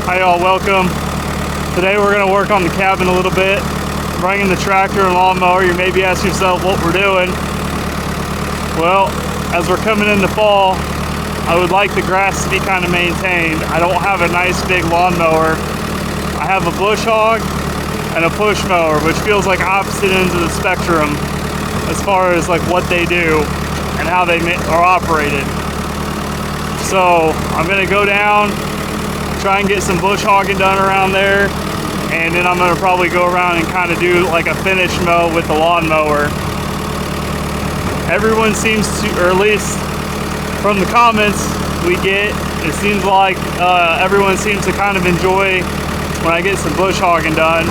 Hi y'all, welcome. Today we're going to work on the cabin a little bit, bringing the tractor and lawnmower. You may be asking yourself what we're doing. Well, as we're coming into fall, I would like the grass to be kind of maintained. I don't have a nice big lawnmower. I have a bush hog and a push mower, which feels like opposite ends of the spectrum as far as like what they do and how they are operated. So I'm going to go down, try and get some bush hogging done around there, and then I'm going to probably go around and kind of do like a finish mow with the lawnmower. Everyone seems to, or at least from the comments we get, it seems like everyone seems to kind of enjoy when I get some bush hogging done.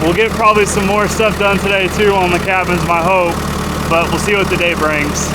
We'll get probably some more stuff done today too on the cabins, my hope, but we'll see what the day brings.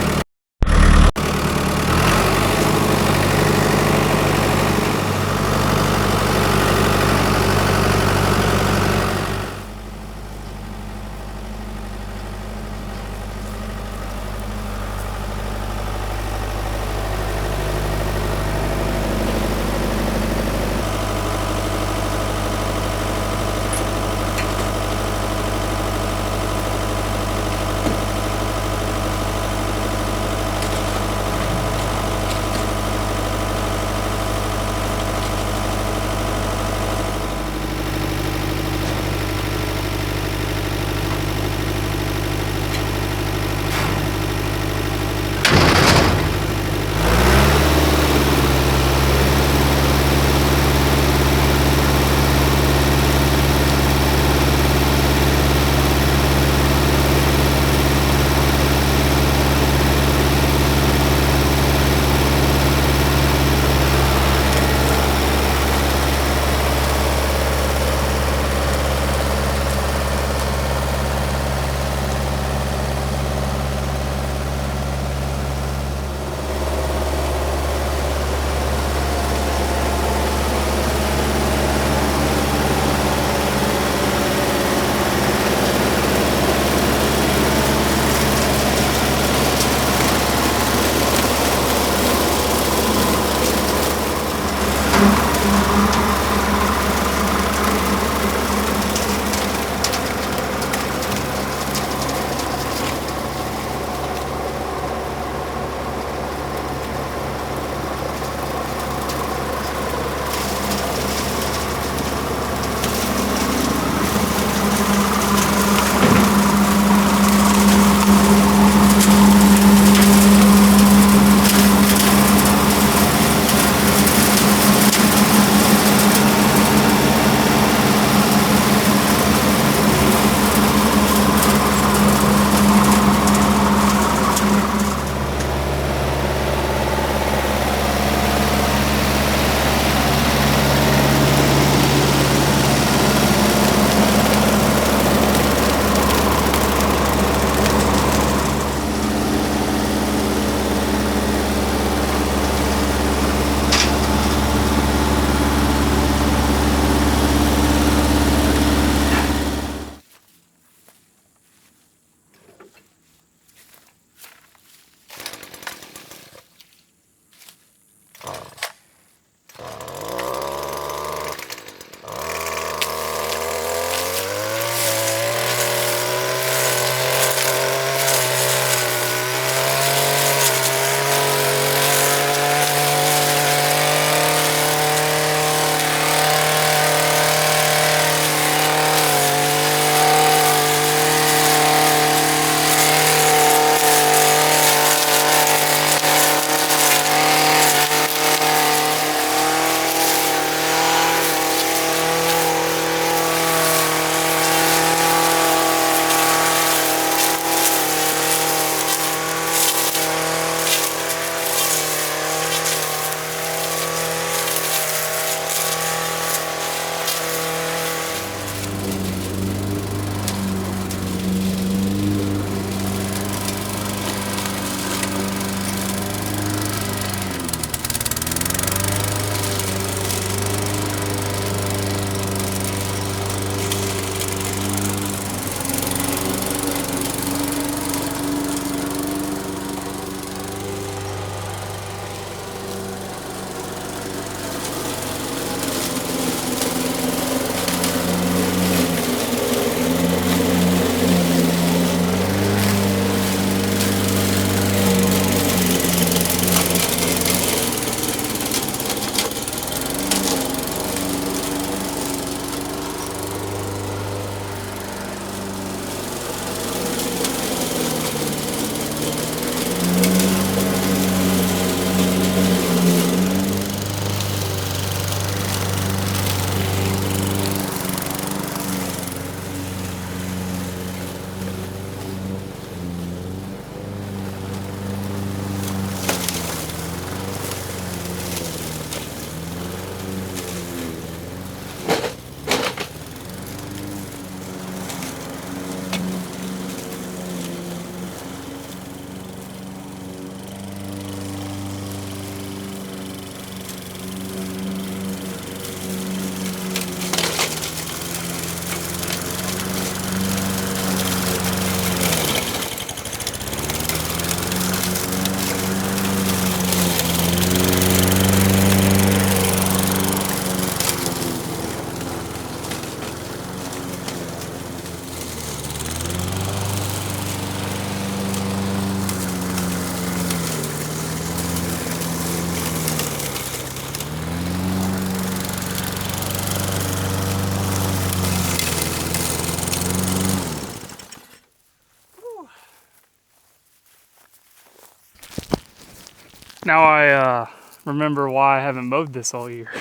Now I remember why I haven't mowed this all year.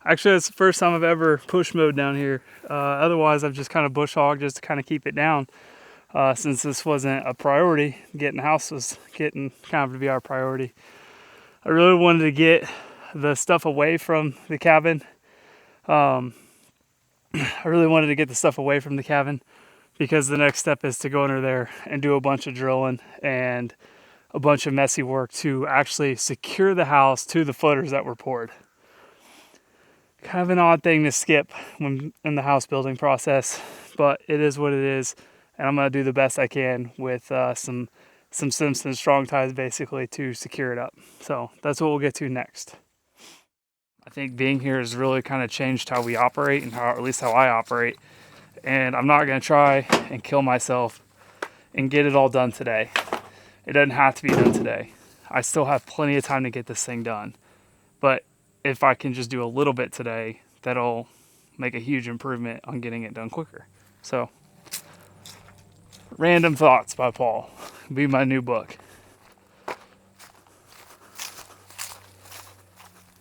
Actually, it's the first time I've ever push mowed down here. Otherwise, I've just kind of bush hogged just to kind of keep it down. Since this wasn't a priority, getting the house was getting kind of to be our priority. I really wanted to get the stuff away from the cabin. I really wanted to get the stuff away from the cabin because the next step is to go under there and do a bunch of drilling and a bunch of messy work to actually secure the house to the footers that were poured. Kind of an odd thing to skip when in the house building process, but it is what it is, and I'm going to do the best I can with some Simpson strong ties basically to secure it up. So that's what we'll get to next. I think being here has really kind of changed how we operate and at least how I operate, and I'm not going to try and kill myself and get it all done today. It doesn't have to be done today. I still have plenty of time to get this thing done. But if I can just do a little bit today, that'll make a huge improvement on getting it done quicker. So, Random Thoughts by Paul will be my new book.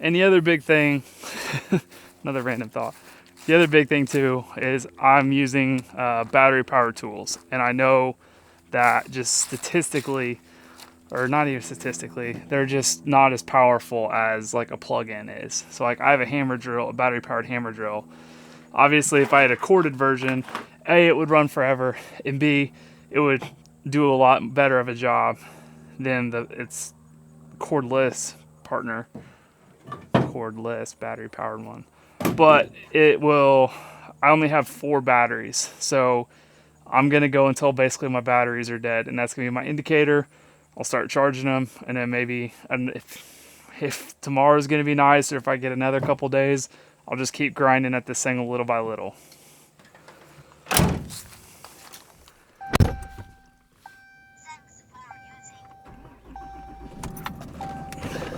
And the other big thing, another random thought. The other big thing too is I'm using battery powered tools. And I know that just statistically, or not even statistically, they're just not as powerful as like a plug-in is. So like I have a hammer drill, a battery powered hammer drill. Obviously if I had a corded version, A, it would run forever, and B, it would do a lot better of a job than its cordless partner, cordless battery powered one. But I only have 4 batteries. So I'm going to go until basically my batteries are dead, and that's going to be my indicator. I'll start charging them, and then maybe if tomorrow's going to be nice, or if I get another couple days, I'll just keep grinding at this thing little by little.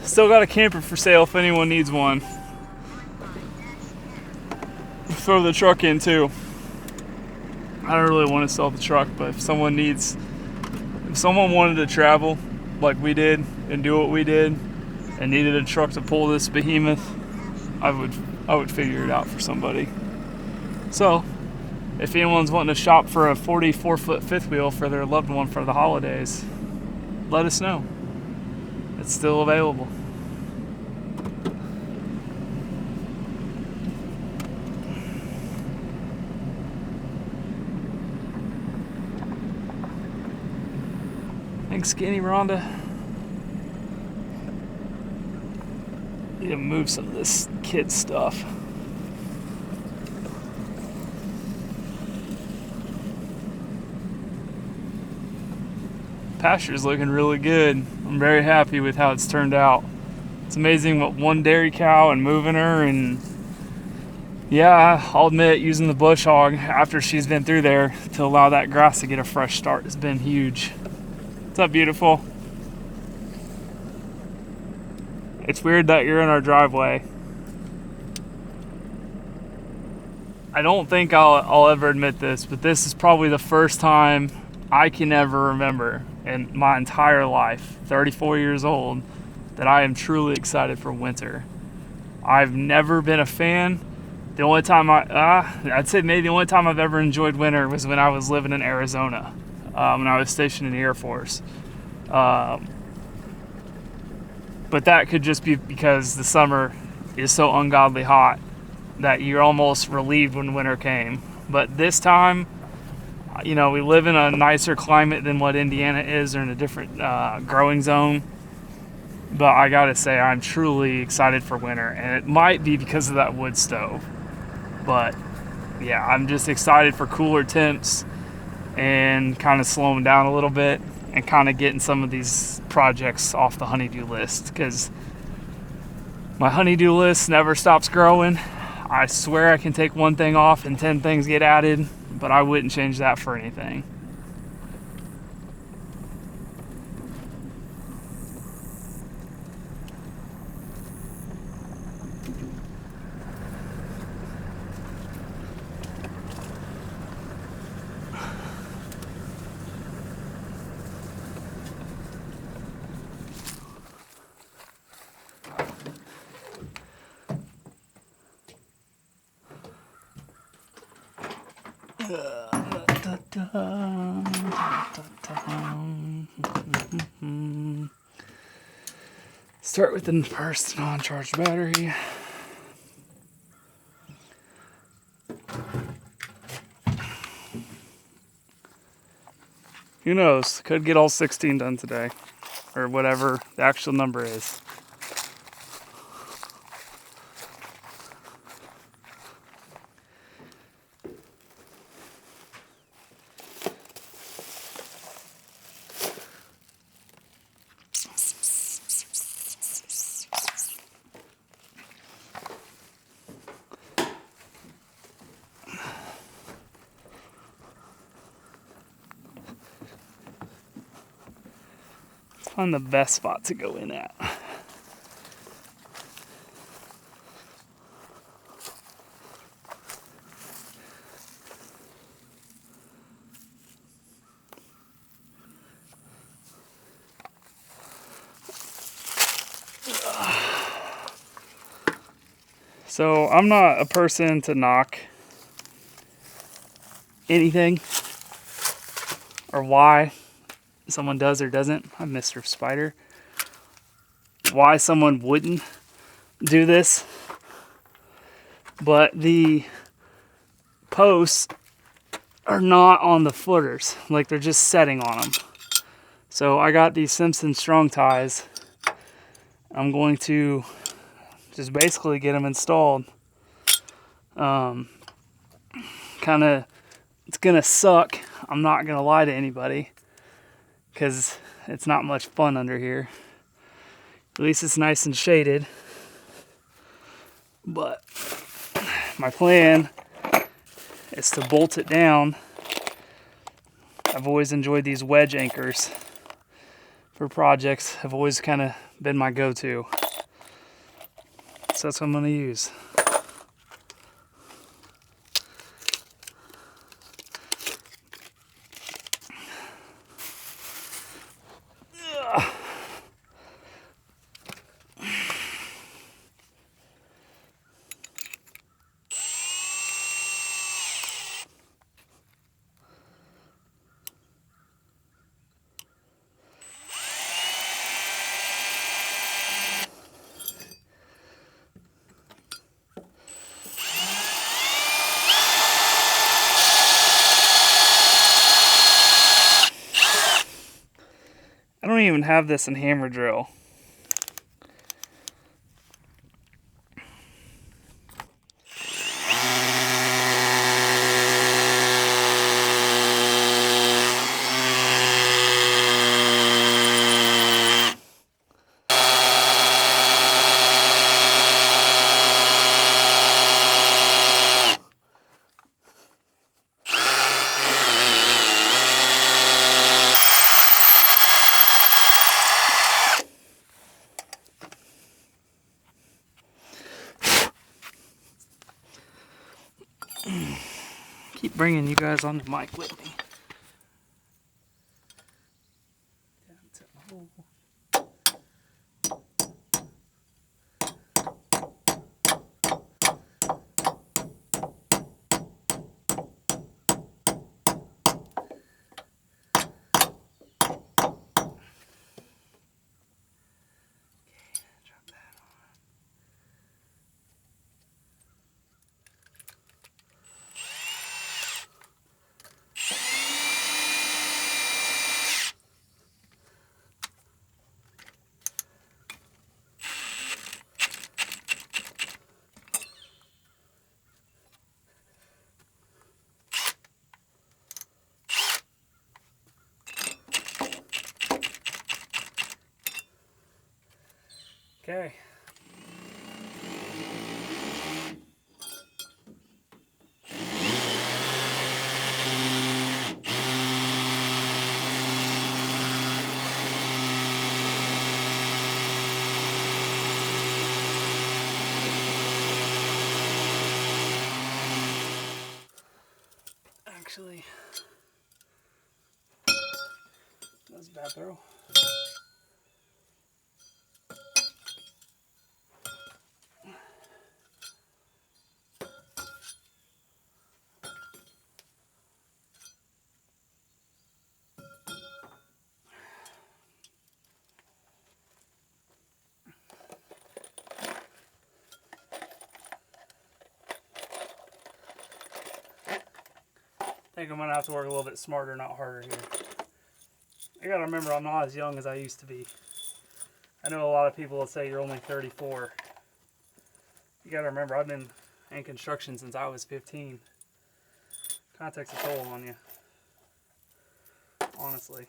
Still got a camper for sale if anyone needs one. Throw the truck in too. I don't really want to sell the truck, but if someone wanted to travel like we did and do what we did and needed a truck to pull this behemoth, I would figure it out for somebody. So if anyone's wanting to shop for a 44-foot fifth wheel for their loved one for the holidays, let us know. It's still available. Thanks, Skinny Rhonda. Need to move some of this kid stuff. Pasture's looking really good. I'm very happy with how it's turned out. It's amazing what one dairy cow and moving her, and yeah, I'll admit using the bush hog after she's been through there to allow that grass to get a fresh start has been huge. What's up, beautiful? It's weird that you're in our driveway. I don't think I'll ever admit this, but this is probably the first time I can ever remember in my entire life, 34 years old, that I am truly excited for winter. I've never been a fan. The only time I'd say maybe the only time I've ever enjoyed winter was when I was living in Arizona, when I was stationed in the Air Force. But that could just be because the summer is so ungodly hot that you're almost relieved when winter came. But this time, you know, we live in a nicer climate than what Indiana is, or in a different growing zone. But I gotta say, I'm truly excited for winter, and it might be because of that wood stove. But yeah, I'm just excited for cooler temps and kind of slowing down a little bit and kind of getting some of these projects off the honeydew list, because my honeydew list never stops growing. I swear I can take one thing off and 10 things get added, but I wouldn't change that for anything. Start with the first non-charged battery. Who knows? Could get all 16 done today, or whatever the actual number is. Find the best spot to go in at. So I'm not a person to knock anything or why someone does or doesn't. I'm Mr. Spider. Why someone wouldn't do this, but the posts are not on the footers, like they're just setting on them. So I got these Simpson strong ties. I'm going to just basically get them installed. Kind of, it's gonna suck. I'm not gonna lie to anybody, because it's not much fun under here. At least it's nice and shaded. But my plan is to bolt it down. I've always enjoyed these wedge anchors for projects. Have always kind of been my go-to. So that's what I'm going to use. I don't even have this in hammer drill. Keep bringing you guys on the mic with me. Okay. Actually, that was a bad throw. I think I'm gonna have to work a little bit smarter, not harder here. I gotta remember I'm not as young as I used to be. I know a lot of people will say you're only 34. You gotta remember I've been in construction since I was 15. Kind of takes a toll on you, honestly.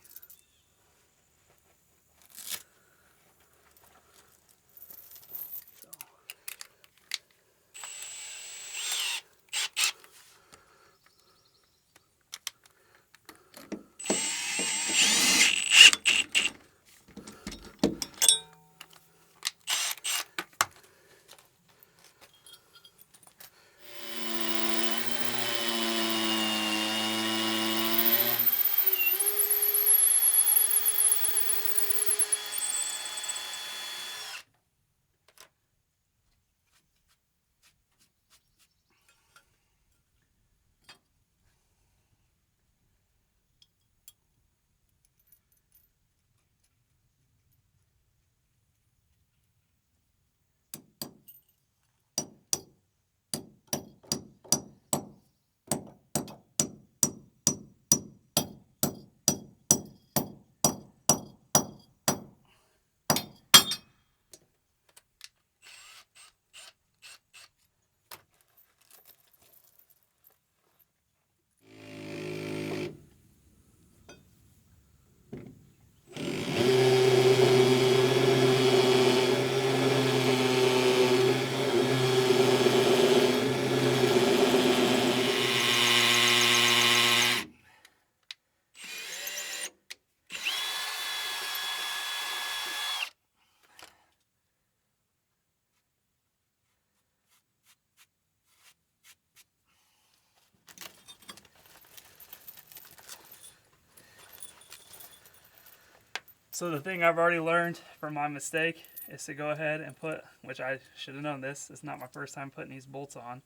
So the thing I've already learned from my mistake is to go ahead and put, which I should have known this, it's not my first time putting these bolts on,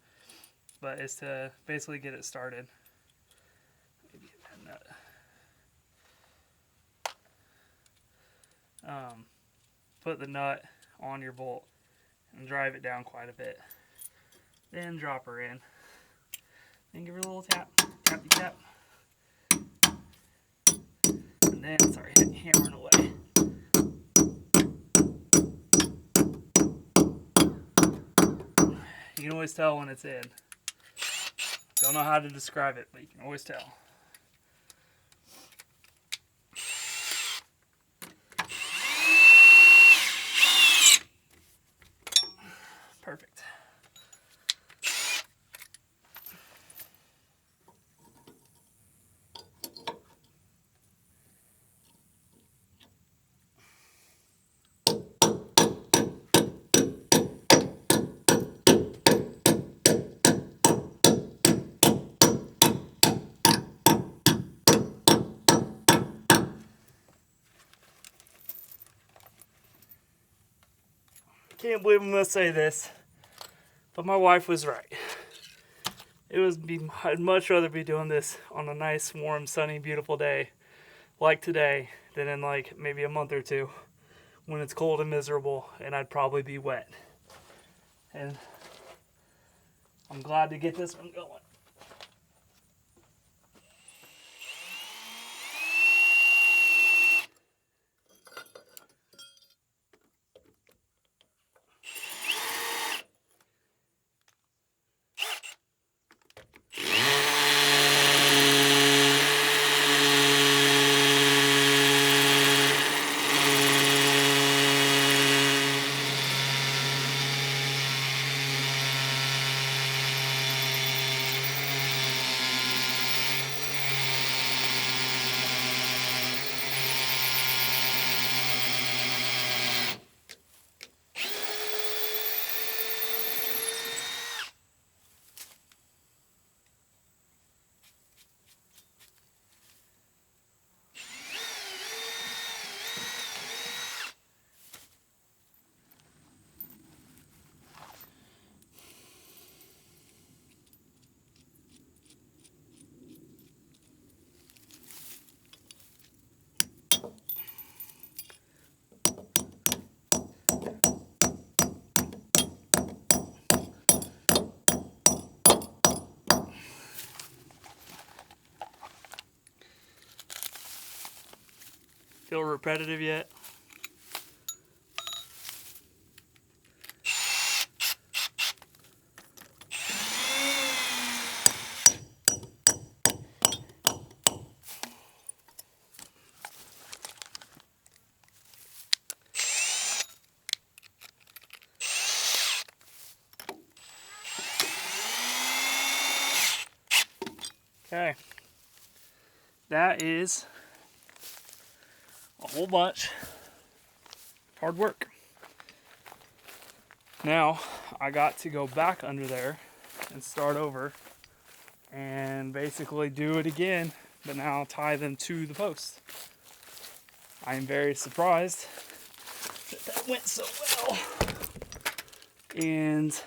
but is to basically get it started. Maybe that nut. Put the nut on your bolt and drive it down quite a bit. Then drop her in. Then give her a little tap, tappy tap. And then start hammering away. You can always tell when it's in. Don't know how to describe it, but you can always tell. Perfect. Can't believe I'm gonna say this, but my wife was right. I'd much rather be doing this on a nice, warm, sunny, beautiful day like today than in like maybe a month or two when it's cold and miserable and I'd probably be wet. And I'm glad to get this one going. repetitive yet. Okay, that is a whole bunch of hard work. Now I got to go back under there and start over and basically do it again, but now tie them to the post. I am very surprised that went so well, and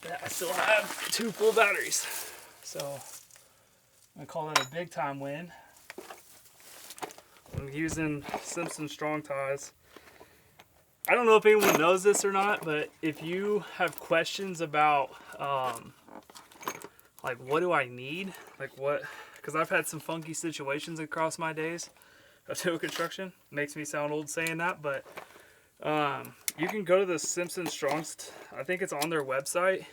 that I still have 2 full batteries. So I'm gonna call that a big time win. I'm using Simpson strong ties. I don't know if anyone knows this or not, but if you have questions about like what do I need, like what, because I've had some funky situations across my days of civil construction. Makes me sound old saying that, but you can go to the Simpson Strongs. I think it's on their website.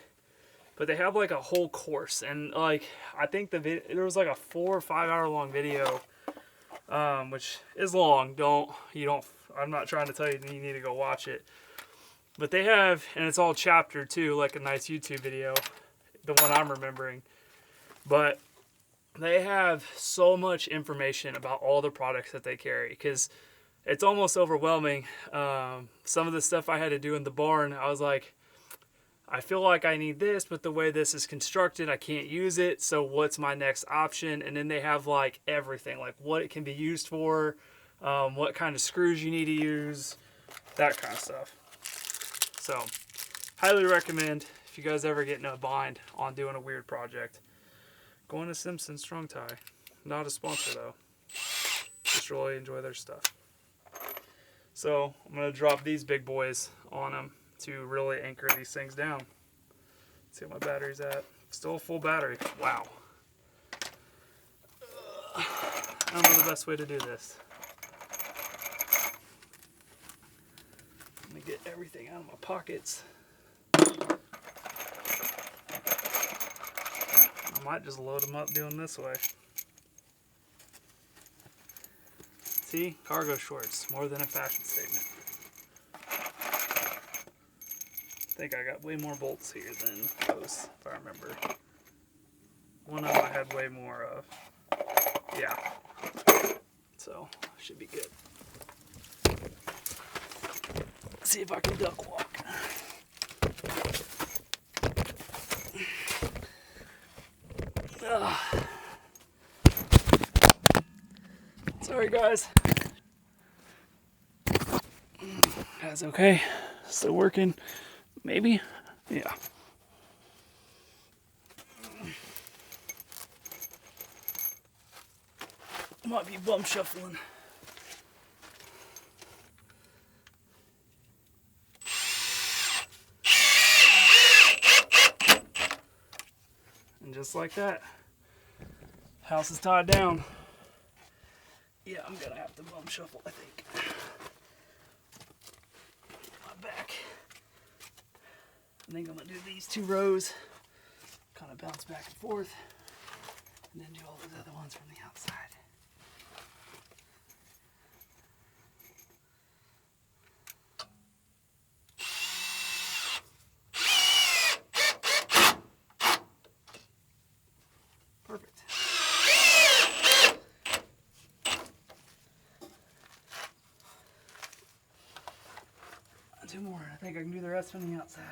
But they have like a whole course, and like I think there was like a 4 or 5 hour long video, which is long. I'm not trying to tell you that you need to go watch it, but they have, and it's all chaptered too, like a nice YouTube video, the one I'm remembering. But they have so much information about all the products that they carry, because it's almost overwhelming. Some of the stuff I had to do in the barn, I was like, I feel like I need this, but the way this is constructed, I can't use it. So what's my next option? And then they have like everything, like what it can be used for, what kind of screws you need to use, that kind of stuff. So highly recommend, if you guys ever get in a bind on doing a weird project, going to Simpson Strong Tie. Not a sponsor though. Just really enjoy their stuff. So I'm going to drop these big boys on them to really anchor these things down. Let's see what my battery's at. Still a full battery. Wow. I don't know the best way to do this. Let me get everything out of my pockets. I might just load them up doing this way. See? Cargo shorts. More than a fashion statement. I think I got way more bolts here than those, if I remember. One of them I had way more of. Yeah. So, should be good. Let's see if I can duck walk. Sorry guys. That's okay. Still working. Maybe? Yeah. Might be bum shuffling. And just like that, house is tied down. Yeah, I'm gonna have to bum shuffle, I think. My back. I think I'm gonna do these 2 rows, kind of bounce back and forth, and then do all those other ones from the outside. Perfect. 2 more. I think I can do the rest from the outside.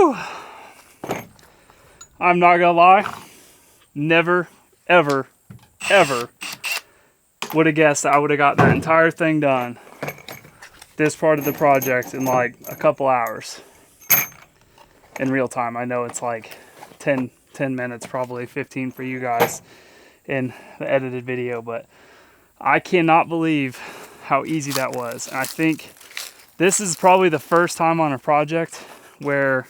Whew. I'm not gonna lie, never, ever, ever would have guessed that I would have got that entire thing done, this part of the project, in like a couple hours in real time. I know it's like 10 minutes, probably 15 for you guys in the edited video, but I cannot believe how easy that was. And I think this is probably the first time on a project where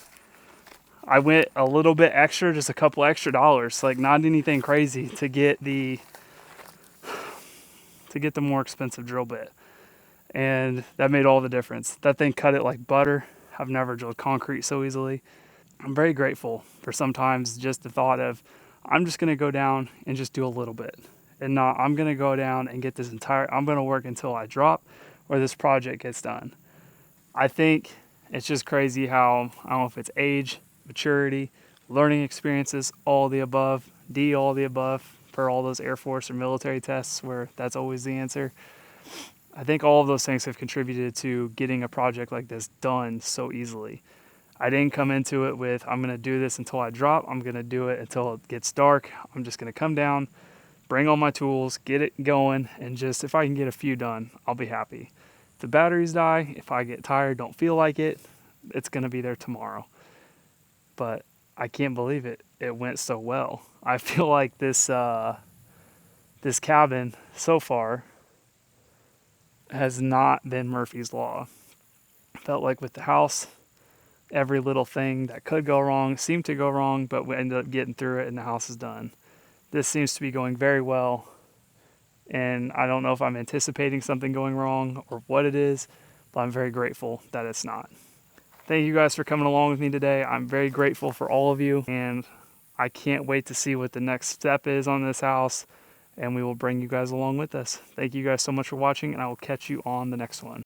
I went a little bit extra, just a couple extra dollars, like not anything crazy, to get the more expensive drill bit. And that made all the difference. That thing cut it like butter. I've never drilled concrete so easily. I'm very grateful for sometimes just the thought of, I'm just gonna go down and just do a little bit. And not, I'm gonna go down and get this entire, I'm gonna work until I drop or this project gets done. I think it's just crazy how, I don't know if it's age, maturity, learning experiences, all the above, all the above, for all those Air Force or military tests where that's always the answer. I think all of those things have contributed to getting a project like this done so easily. I didn't come into it with, I'm going to do this until I drop. I'm going to do it until it gets dark. I'm just going to come down, bring all my tools, get it going, and just, if I can get a few done, I'll be happy. If the batteries die, if I get tired, don't feel like it, it's going to be there tomorrow. But I can't believe it. It went so well. I feel like this cabin so far has not been Murphy's Law. Felt like with the house, every little thing that could go wrong seemed to go wrong, but we ended up getting through it and the house is done. This seems to be going very well, and I don't know if I'm anticipating something going wrong or what it is, but I'm very grateful that it's not. Thank you guys for coming along with me today. I'm very grateful for all of you, and I can't wait to see what the next step is on this house, and we will bring you guys along with us. Thank you guys so much for watching, and I will catch you on the next one.